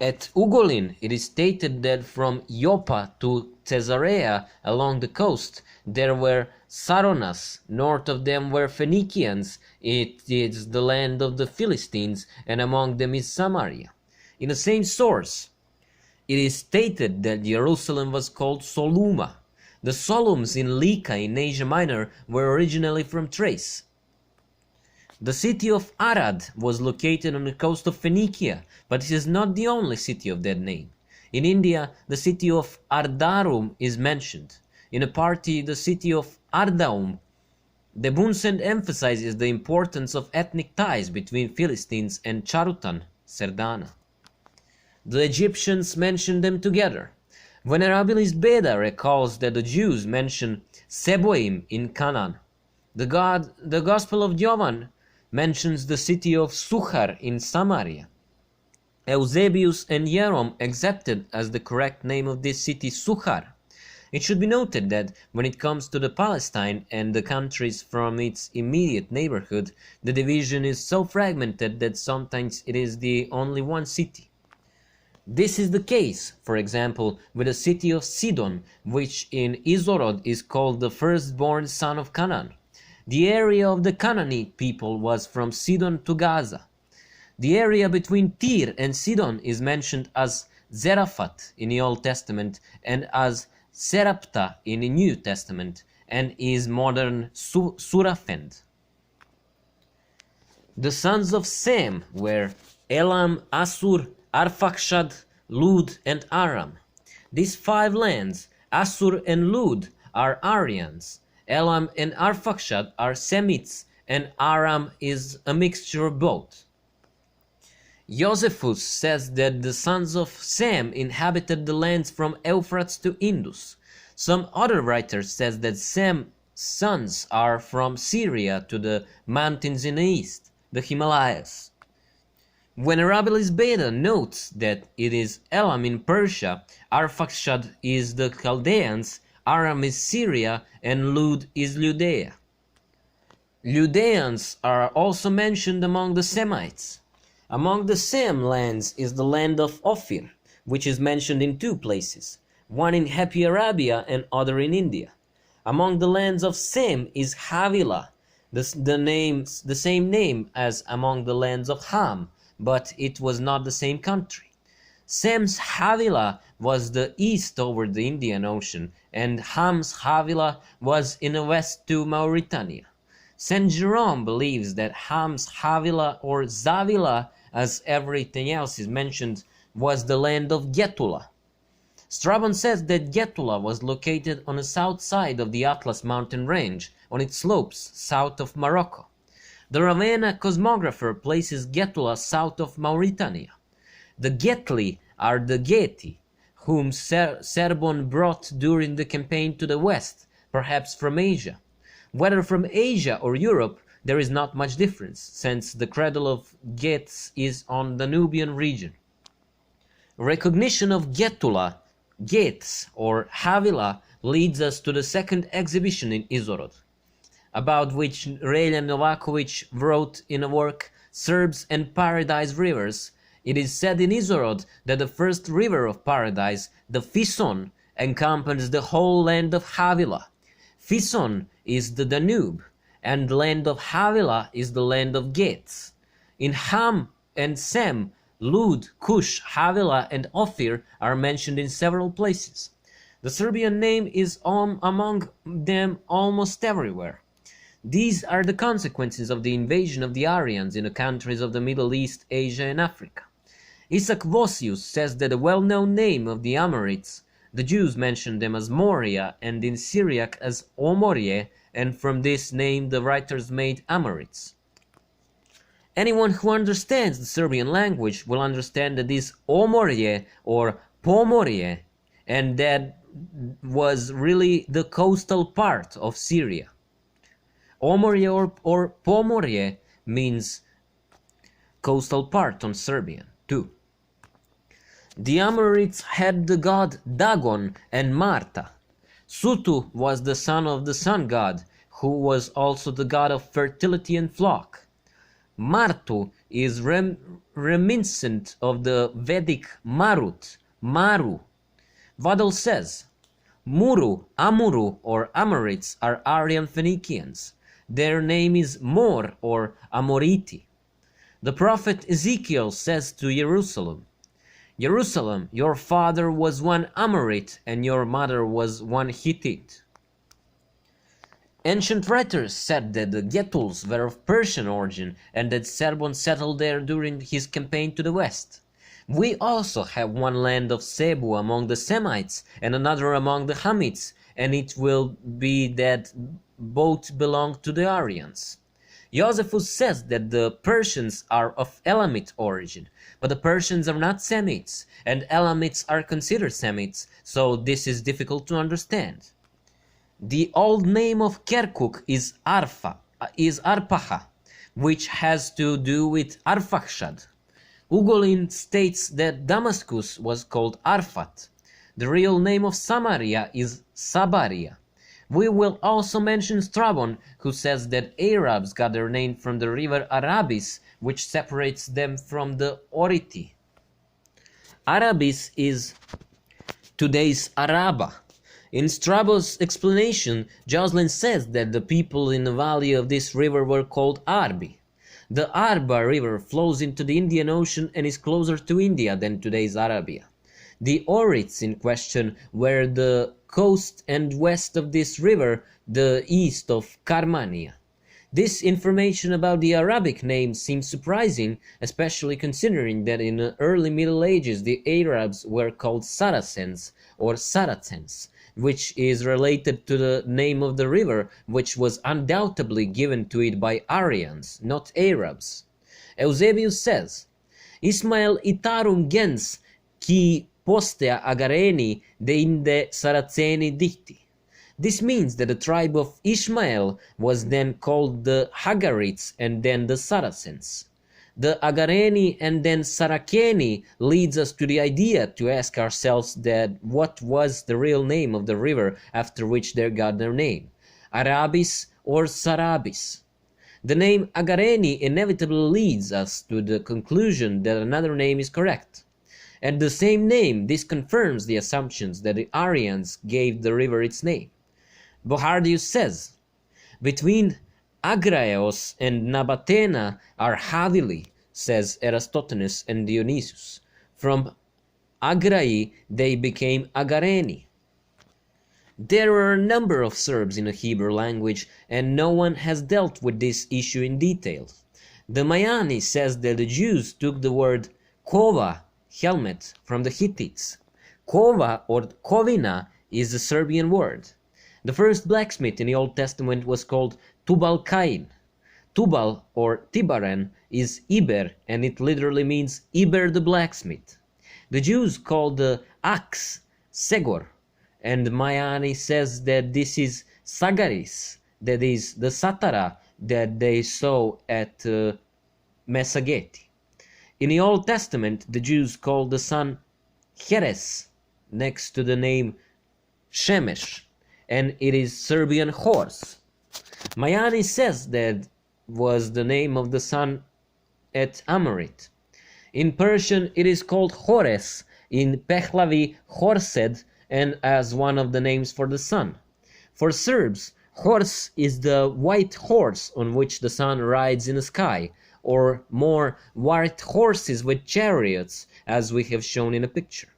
At Ugolin, it is stated that from Joppa to Caesarea along the coast there were Saronas, north of them were Phoenicians, it is the land of the Philistines, and among them is Samaria. In the same source, it is stated that Jerusalem was called Soluma. The Solums in Lika in Asia Minor were originally from Thrace. The city of Arad was located on the coast of Phoenicia, but it is not the only city of that name. In India, the city of Ardarum is mentioned. In a party, the city of Ardaum. The Bunsen emphasizes the importance of ethnic ties between Philistines and Charutan, Sardana. The Egyptians mentioned them together. Venerabilis Beda recalls that the Jews mention Seboim in Canaan. The Gospel of Jovan mentions the city of Suchar in Samaria. Eusebius and Jerome accepted as the correct name of this city Suchar. It should be noted that when it comes to the Palestine and the countries from its immediate neighborhood, the division is so fragmented that sometimes it is the only one city. This is the case, for example, with the city of Sidon, which in Izorod is called the firstborn son of Canaan. The area of the Canaanite people was from Sidon to Gaza. The area between Tyre and Sidon is mentioned as Zarephath in the Old Testament and as Sarepta in the New Testament, and is modern Surafend. The sons of Sem were Elam, Assur, Arphaxad, Lud, and Aram. These 5 lands, Assur and Lud, are Aryans. Elam and Arphaxad are Semites, and Aram is a mixture of both. Josephus says that the sons of Sem inhabited the lands from Euphrates to Indus. Some other writers says that Sem's sons are from Syria to the mountains in the east, the Himalayas. Venerabilis Beda notes that it is Elam in Persia, Arphaxad is the Chaldeans, Aram is Syria, and Lud is Judea. Judeans are also mentioned among the Semites. Among the Sem lands is the land of Ophir, which is mentioned in 2 places, one in Happy Arabia and other in India. Among the lands of Sem is Havilah, the same name as among the lands of Ham, but it was not the same country. Sem's Havilah was the east over the Indian Ocean, and Ham's Havilah was in the west to Mauritania. Saint Jerome believes that Ham's Havilah or Zavila, as everything else is mentioned, was the land of Getula. Strabon says that Getula was located on the south side of the Atlas mountain range, on its slopes south of Morocco. The Ravenna cosmographer places Getula south of Mauritania. The Getli are the Geti, whom Serbon brought during the campaign to the west, perhaps from Asia. Whether from Asia or Europe, there is not much difference, since the cradle of Gets is on the Nubian region. Recognition of Getula, Gets, or Havilah leads us to the second exhibition in Izorod, about which Relja Novakovic wrote in a work, Serbs and Paradise Rivers. It is said in Izorod that the first river of paradise, the Fison, encompasses the whole land of Havilah. Fison is the Danube, and the land of Havilah is the land of Gets. In Ham and Sem, Lud, Cush, Havilah, and Ophir are mentioned in several places. The Serbian name is among them almost everywhere. These are the consequences of the invasion of the Aryans in the countries of the Middle East, Asia, and Africa. Isaac Vossius says that the well-known name of the Amorites, the Jews mentioned them as Moria and in Syriac as Omorie, and from this name the writers made Amorites. Anyone who understands the Serbian language will understand that this Omorie or Pomorie, and that was really the coastal part of Syria. Omorie or Pomorie means coastal part on Serbian too. The Amorites had the god Dagon and Marta. Sutu was the son of the sun god, who was also the god of fertility and flock. Martu is reminiscent of the Vedic Marut, Maru. Waddell says, Muru, Amuru, or Amorites are Aryan Phoenicians. Their name is Mor or Amoriti. The prophet Ezekiel says to Jerusalem, Jerusalem, your father was one Amorite and your mother was one Hittite. Ancient writers said that the Getuls were of Persian origin and that Serbon settled there during his campaign to the west. We also have one land of Cebu among the Semites and another among the Hamites, and it will be that both belong to the Aryans. Josephus says that the Persians are of Elamite origin, but the Persians are not Semites, and Elamites are considered Semites, so this is difficult to understand. The old name of Kirkuk is Arpaha, which has to do with Arfakhshad. Ugolin states that Damascus was called Arfat. The real name of Samaria is Sabaria. We will also mention Strabon, who says that Arabs got their name from the river Arabis, which separates them from the Oriti. Arabis is today's Araba. In Strabo's explanation, Joslin says that the people in the valley of this river were called Arbi. The Arba River flows into the Indian Ocean and is closer to India than today's Arabia. The Orits in question were the coast and west of this river, the east of Carmania. This information about the Arabic name seems surprising, especially considering that in the early Middle Ages the Arabs were called Saracens or Saracens, which is related to the name of the river, which was undoubtedly given to it by Aryans, not Arabs. Eusebius says, Ismael itarum gens qui postea agareni deinde Saraceni dicti. This means that the tribe of Ishmael was then called the Hagarites and then the Saracens. The Agareni and then Saraceni leads us to the idea to ask ourselves that what was the real name of the river after which they got their name, Arabis or Sarabis. The name Agareni inevitably leads us to the conclusion that another name is correct. At the same name, this confirms the assumptions that the Aryans gave the river its name. Bohardius says, between Agraeos and Nabatena are Havili, says Eratosthenes and Dionysius. From Agrai they became Agareni. There are a number of Serbs in the Hebrew language, and no one has dealt with this issue in detail. The Mayani says that the Jews took the word kova, helmet, from the Hittites. Kova or kovina is a Serbian word. The first blacksmith in the Old Testament was called Tubal Cain. Tubal or Tibaran is Iber, and it literally means Iber the blacksmith. The Jews called the axe Segor, and Mayani says that this is Sagaris, that is the Satara that they saw at Mesageti. In the Old Testament, the Jews called the sun Heres, next to the name Shemesh, and it is Serbian horse. Mayani says that was the name of the sun at Amorit. In Persian, it is called Hores, in Pehlavi Horsed, and as one of the names for the sun. For Serbs, horse is the white horse on which the sun rides in the sky, or more white horses with chariots, as we have shown in a picture.